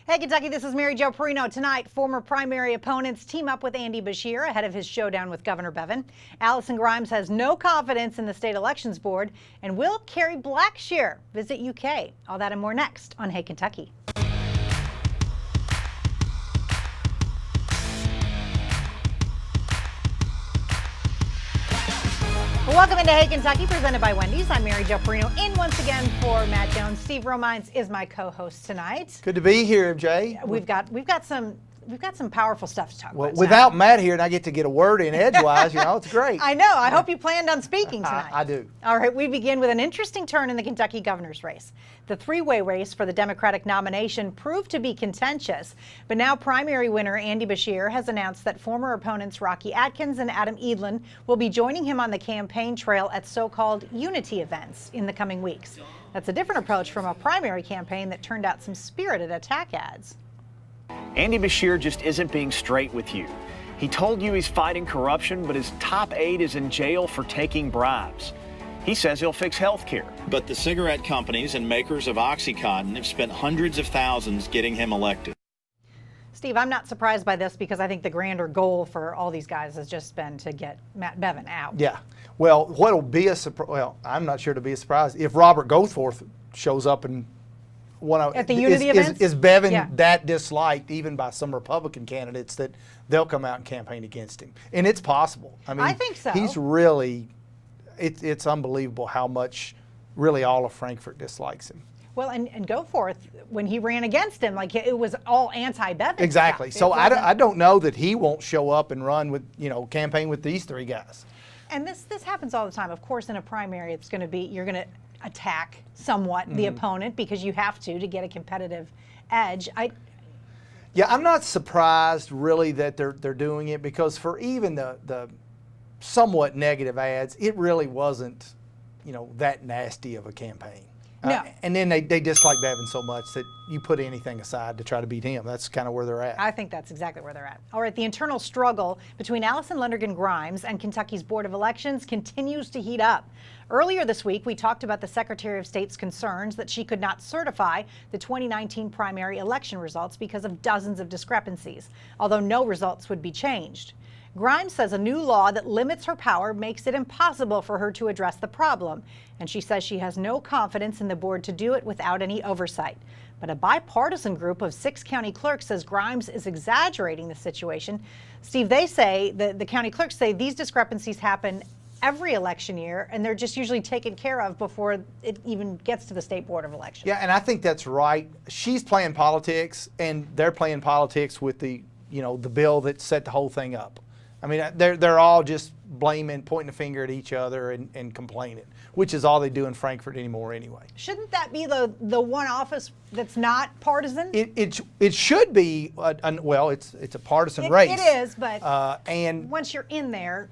Hey, Kentucky, this is Mary Jo Perino. Tonight, former primary opponents team up with Andy Beshear ahead of his showdown with Governor Bevin. Allison Grimes has no confidence in the state elections board, and will Carrie Blackshear visit UK? All that and more next on Hey, Kentucky. Welcome into Hey Kentucky, presented by Wendy's. I'm Mary Jo Perino, in once again for Matt Jones. Steve Romines is my co-host tonight. Good to be here, MJ. We've got some powerful stuff to talk about. Without Matt here, and I get to get a word in edgewise, it's great. I know. I hope you planned on speaking tonight. I do. All right, we begin with an interesting turn in the Kentucky governor's race. The three-way race for the Democratic nomination proved to be contentious, but now primary winner Andy Beshear has announced that former opponents Rocky Atkins and Adam Edlin will be joining him on the campaign trail at so-called unity events in the coming weeks. That's a different approach from a primary campaign that turned out some spirited attack ads. Andy Beshear just isn't being straight with you. He told you he's fighting corruption, but his top aide is in jail for taking bribes. He says he'll fix health care. But the cigarette companies and makers of OxyContin have spent hundreds of thousands getting him elected. Steve, I'm not surprised by this because I think the grander goal for all these guys has just been to get Matt Bevin out. Yeah. Well, what'll be a surprise? Well, I'm not sure it'll be a surprise if Robert Goforth shows up and at the unity events? Is Bevin that disliked even by some Republican candidates that they'll come out and campaign against him? And it's possible. I mean, I think so. He's really, it's unbelievable how much really all of Frankfort dislikes him. Well, and Goforth, when he ran against him, like it was all anti-Bevin. Exactly. So I don't know that he won't show up and run with, campaign with these three guys. And this happens all the time. Of course, in a primary, it's going to be, you're going to attack somewhat the opponent because you have to get a competitive edge. Yeah, I'm not surprised really that they're doing it, because for even the somewhat negative ads, it really wasn't, that nasty of a campaign. No. And then they dislike Bevin so much that you put anything aside to try to beat him. That's kind of where they're at. I think that's exactly where they're at. All right, the internal struggle between Allison Lundergan Grimes and Kentucky's Board of Elections continues to heat up. Earlier this week, we talked about the Secretary of State's concerns that she could not certify the 2019 primary election results because of dozens of discrepancies, although no results would be changed. Grimes says a new law that limits her power makes it impossible for her to address the problem, and she says she has no confidence in the board to do it without any oversight. But a bipartisan group of 6 county clerks says Grimes is exaggerating the situation. Steve, they say, the county clerks say these discrepancies happen every election year, and they're just usually taken care of before it even gets to the State Board of Elections. Yeah, and I think that's right. She's playing politics, and they're playing politics with the bill that set the whole thing up. I mean, they're all just blaming, pointing a finger at each other and complaining, which is all they do in Frankfort anymore anyway. Shouldn't that be the one office that's not partisan? It should be, well, it's a partisan race. It is, but and once you're in there.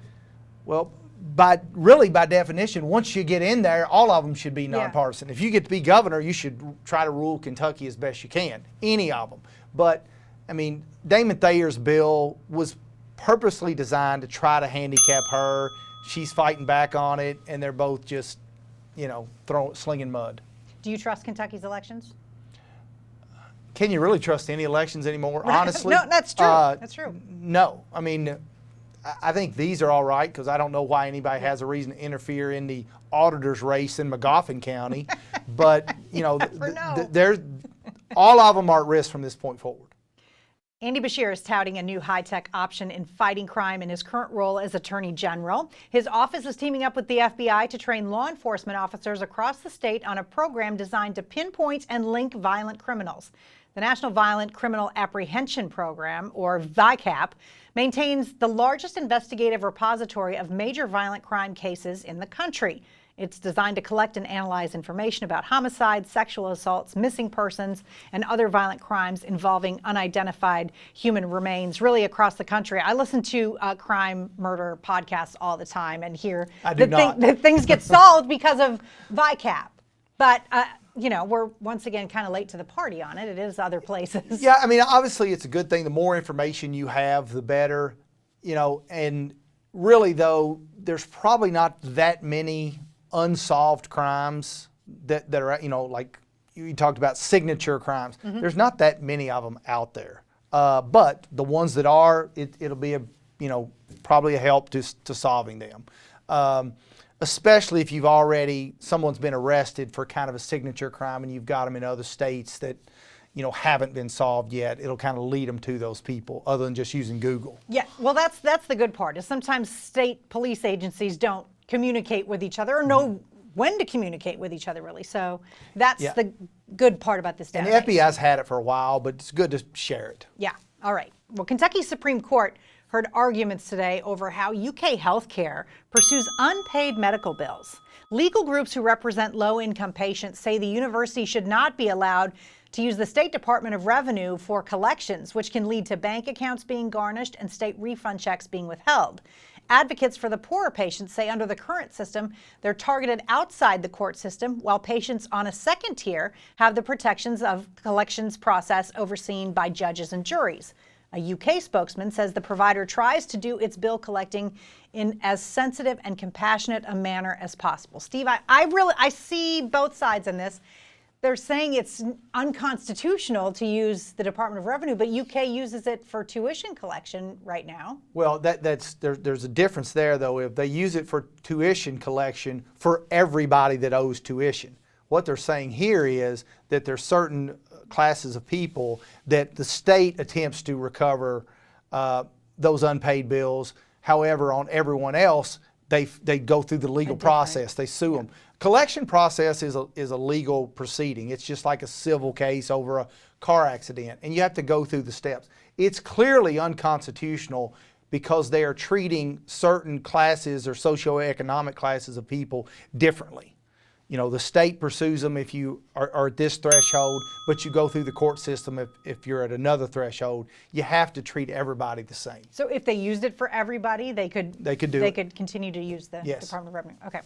Well, by definition, once you get in there, all of them should be nonpartisan. If you get to be governor, you should try to rule Kentucky as best you can, any of them. But, I mean, Damon Thayer's bill was purposely designed to try to handicap her. She's fighting back on it, and they're both just, slinging mud. Do you trust Kentucky's elections? Can you really trust any elections anymore, honestly? No, that's true. That's true. No. I mean, I think these are all right, because I don't know why anybody has a reason to interfere in the auditor's race in Magoffin County. But, all of them are at risk from this point forward. Andy Beshear is touting a new high-tech option in fighting crime in his current role as Attorney General. His office is teaming up with the FBI to train law enforcement officers across the state on a program designed to pinpoint and link violent criminals. The National Violent Criminal Apprehension Program, or VICAP, maintains the largest investigative repository of major violent crime cases in the country. It's designed to collect and analyze information about homicides, sexual assaults, missing persons, and other violent crimes involving unidentified human remains, really across the country. I listen to crime murder podcasts all the time and hear that things get solved because of VICAP. But, we're once again kind of late to the party on it. It is other places. Yeah, I mean, obviously it's a good thing. The more information you have, the better, and really, though, there's probably not that many unsolved crimes that are, like you talked about signature crimes. There's not that many of them out there. But the ones that are, it'll be probably a help to solving them. Especially if someone's been arrested for kind of a signature crime and you've got them in other states that, haven't been solved yet. It'll kind of lead them to those people other than just using Google. Yeah, well, that's the good part is sometimes state police agencies don't communicate with each other or know when to communicate with each other, really. So that's the good part about this database. And the FBI's had it for a while, but it's good to share it. Yeah, all right. Well, Kentucky Supreme Court heard arguments today over how UK healthcare pursues unpaid medical bills. Legal groups who represent low-income patients say the university should not be allowed to use the State Department of Revenue for collections, which can lead to bank accounts being garnished and state refund checks being withheld. Advocates for the poorer patients say under the current system, they're targeted outside the court system, while patients on a second tier have the protections of collections process overseen by judges and juries. A UK spokesman says the provider tries to do its bill collecting in as sensitive and compassionate a manner as possible. Steve, I see both sides in this. They're saying it's unconstitutional to use the Department of Revenue, but UK uses it for tuition collection right now. Well, there's a difference there, though. If they use it for tuition collection for everybody that owes tuition, what they're saying here is that there's certain classes of people that the state attempts to recover those unpaid bills. However, on everyone else, they go through the legal process. They sue them. Collection process is a legal proceeding. It's just like a civil case over a car accident, and you have to go through the steps. It's clearly unconstitutional because they are treating certain classes or socioeconomic classes of people differently. The state pursues them if you are at this threshold, but you go through the court system if you're at another threshold. You have to treat everybody the same. So if they used it for everybody, they could continue to use the Department of Revenue. Okay.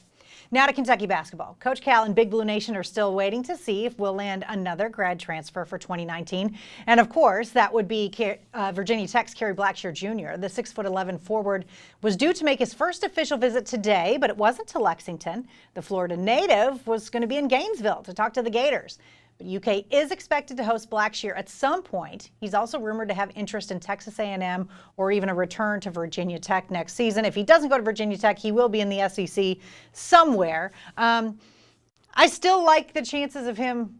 Now to Kentucky basketball. Coach Cal and Big Blue Nation are still waiting to see if we'll land another grad transfer for 2019. And of course, that would be Virginia Tech's Kerry Blackshear Jr. The 6'11" forward was due to make his first official visit today, but it wasn't to Lexington. The Florida native was going to be in Gainesville to talk to the Gators. But UK is expected to host Blackshear at some point. He's also rumored to have interest in Texas A&M or even a return to Virginia Tech next season. If he doesn't go to Virginia Tech, he will be in the SEC somewhere. I still like the chances of him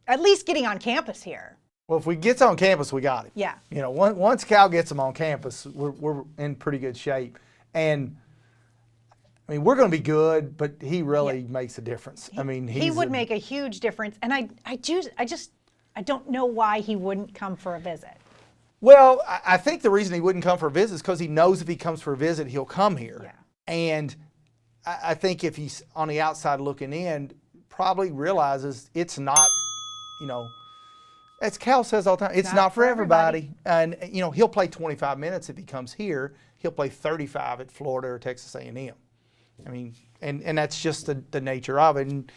at least getting on campus here. Well, if we gets on campus, we got him. Yeah. Once Cal gets him on campus, we're in pretty good shape. And I mean, we're going to be good, but he really makes a difference. He would make a huge difference, and I don't know why he wouldn't come for a visit. Well, I think the reason he wouldn't come for a visit is because he knows if he comes for a visit, he'll come here. Yeah. And I think if he's on the outside looking in, probably realizes it's not, as Cal says all the time, it's not for everybody. And he'll play 25 minutes if he comes here. He'll play 35 at Florida or Texas A&M. And that's just the nature of it. And,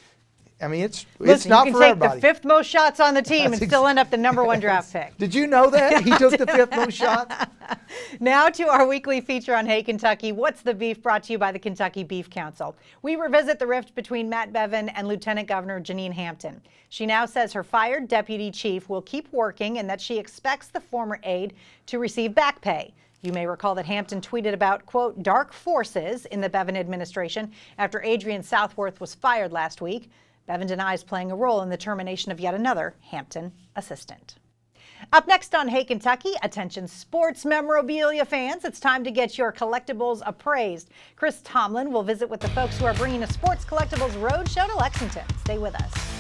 it's not for everybody. You can take the fifth most shots on the team and still end up the #1 draft pick. Did you know that? He took the fifth most shots? Now to our weekly feature on Hey Kentucky, What's the Beef, brought to you by the Kentucky Beef Council. We revisit the rift between Matt Bevin and Lieutenant Governor Janine Hampton. She now says her fired deputy chief will keep working and that she expects the former aide to receive back pay. You may recall that Hampton tweeted about, quote, dark forces in the Bevin administration after Adrian Southworth was fired last week. Bevin denies playing a role in the termination of yet another Hampton assistant. Up next on Hey Kentucky, attention sports memorabilia fans. It's time to get your collectibles appraised. Chris Tomlin will visit with the folks who are bringing a sports collectibles roadshow to Lexington. Stay with us.